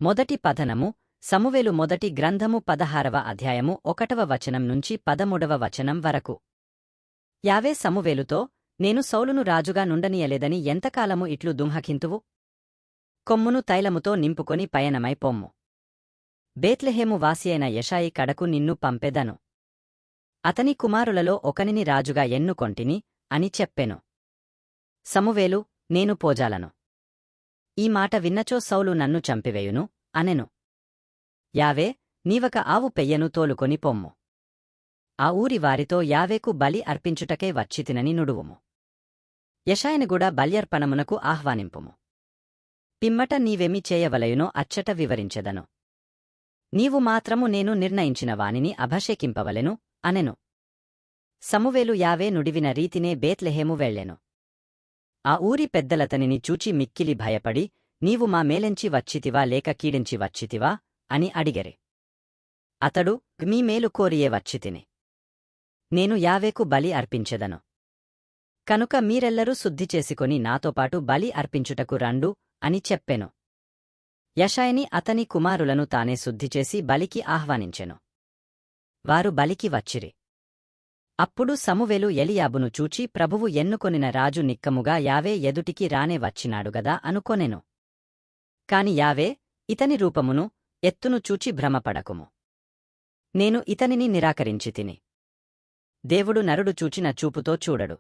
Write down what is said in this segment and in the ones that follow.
మొదటి పఠనము సమూయేలు మొదటి గ్రంథము 16వ అధ్యాయము 1వ వచనం నుంచి 13వ వచనం వరకు. యావే సమూయేలుతో, నేను సౌలును రాజుగా నుండనీయలేదని ఎంతకాలము ఇట్లు దుంహకింతువు? కొమ్మును తైలముతో నింపుకొని పయనమై పొమ్ము. బేత్లెహేము వాసియైన యెషాయి కడకు నిన్ను పంపెదను. అతని కుమారులలో ఒకనిని రాజుగా ఎన్నుకొంటిని అని చెప్పెను. సమూయేలు, నేను పోజాలను. ఈ మాట విన్నచో సౌలు నన్ను చంపివేయును అనెను. యావే, నీవక ఆవు పెయ్యను తోలుకొని పొమ్ము. ఆ ఊరి వారితో యావేకు బలి అర్పించుటకే వచ్చితినని నుడువుము. యెషాయినిగూడా బల్యర్పణమునకు ఆహ్వానింపుము. పిమ్మట నీవేమి చేయవలయునో అచ్చట వివరించెదను. నీవు మాత్రము నేను నిర్ణయించిన వానిని అభిషేకింపవలెను అనెను. సమూయేలు యావే నుడివిన రీతినే బేత్లెహేము వెళ్ళెను. ఆ ఊరి పెద్దలతనిని చూచి మిక్కిలి భయపడి, నీవు మా మేలెంచి వచ్చితివా లేక కీడించి వచ్చితివా అని అడిగెరి. అతడు, మీ మేలు కోరియే వచ్చితిని. నేను యావేకు బలి అర్పించెదను. కనుక మీరెల్లరూ శుద్ధి చేసుకొని నాతోపాటు బలి అర్పించుటకు రండు అని చెప్పెను. యెషాయిని అతని కుమారులను తానే శుద్ధిచేసి బలికి ఆహ్వానించెను. వారు బలికి వచ్చిరి. అప్పుడు సమూయేలు ఎలియాబును చూచి ప్రభువు ఎన్నుకొనిన రాజు నిక్కముగా యావే ఎదుటికి రానే వచ్చినాడుగదా అనుకొనెను. కాని యావే, ఇతని రూపమును, ఎత్తును చూచి భ్రమపడకుము. నేను ఇతనిని నిరాకరించితిని. దేవుడు నరుడు చూచిన చూపుతో చూడడు.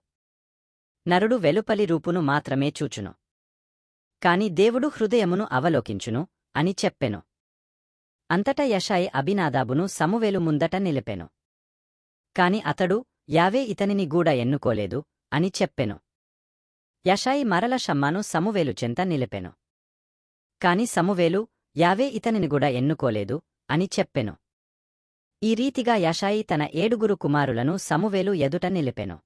నరుడు వెలుపలి రూపును మాత్రమే చూచును. కాని దేవుడు హృదయమును అవలోకించును అని చెప్పెను. అంతటా యెషాయి అబీనాదాబును సమూయేలు ముందట నిలిపెను. కాని అతడు, యావే ఇతనిని గూడ ఎన్నుకోలేదు అని చెప్పెను. యెషాయి మరల షమ్మాను సమూయేలు చెంత నిలిపెను. కాని సమూయేలు, యావే ఇతనిని గూడ ఎన్నుకోలేదు అని చెప్పెను. ఈ రీతిగా యెషాయి తన 7 కుమారులను సమూయేలు ఎదుట నిలిపెను.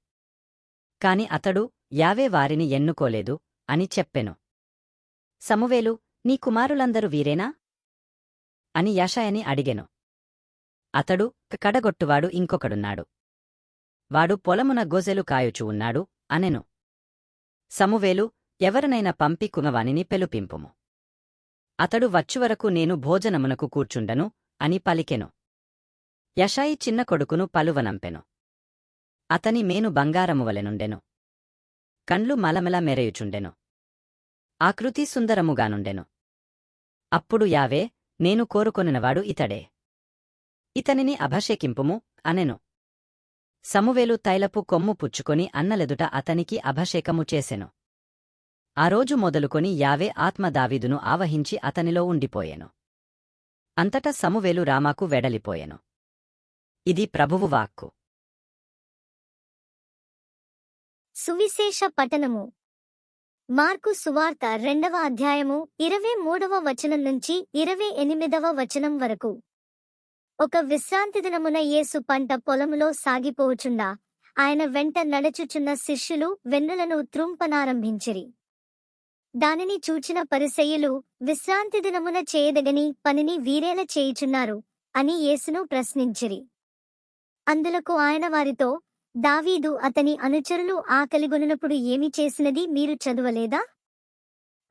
కాని అతడు, యావే వారిని ఎన్నుకోలేదు అని చెప్పెను. సమూయేలు, నీ కుమారులందరూ వీరేనా అని యెషాయిని అడిగెను. అతడు, కడగొట్టువాడు ఇంకొకడున్నాడు. వాడు పొలమున గొజెలు కాయుచు ఉన్నాడు అనెను. సమూయేలు, ఎవరినైనా పంపి కుమవానిని పెలుపింపుము. అతడు వచ్చువరకు నేను భోజనమునకు కూర్చుండను అని పలికెను. యెషాయి చిన్న కొడుకును పలువనంపెను. అతని మేను బంగారమువలెనుండెను. కండ్లు మలమల మెరయుచుండెను. ఆకృతి సుందరముగానుండెను. అప్పుడు యావే, నేను కోరుకొనినవాడు ఇతడే. ఇతనిని అభిషేకింపుము అనెను. సమూయేలు తైలపు కొమ్ము పుచ్చుకొని అన్నలెదుట అతనికి అభిషేకము చేసెను. ఆ రోజు మొదలుకొని యావే ఆత్మ దావీదును ఆవహించి అతనిలో ఉండిపోయెను. అంతటా సమూయేలు రామాకు వెడలిపోయెను. ఇది ప్రభువు వాక్కు. సువిశేష పఠనము. మార్కు సువార్త 2వ అధ్యాయము 23వ వచనం నుంచి 28వ వచనం వరకు. ఒక విశ్రాంతి దినమున యేసు పంట పొలములో సాగిపోవుచుండా ఆయన వెంట నడచుచున్న శిష్యులు వెన్నులను త్రుంపనారంభించిరి. దానిని చూచిన పరిసయ్యులు, విశ్రాంతి దినమున చేయదగని పనిని వీరేల చేయుచున్నారు అని యేసును ప్రశ్నించిరి. అందులకు ఆయన వారితో, దావీదు అతని అనుచరులు ఆకలిగొనునప్పుడు ఏమి చేసినది మీరు చదువలేదా?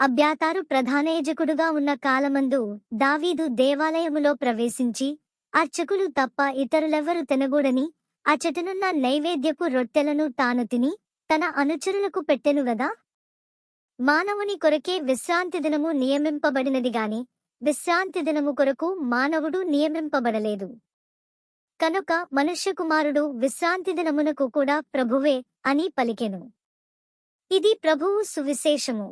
అబ్యాతారు ప్రధానయాజకుడుగా ఉన్న కాలమందు దావీదు దేవాలయములో ప్రవేశించి, అర్చకులు తప్ప ఇతరులెవ్వరు తినగూడని అచటనున్న నైవేద్యపు రొట్టెలను తాను తిని తన అనుచరులకు పెట్టెను గదా? మానవుని కొరకే విశ్రాంతి దినము నియమింపబడినదిగాని విశ్రాంతి దినము కొరకు మానవుడు నియమింపబడలేదు. కనుక మనుష్యకుమారుడు విశ్రాంతి దినమునకు కూడా ప్రభువే అని పలికెను. ఇది ప్రభువు సువిశేషము.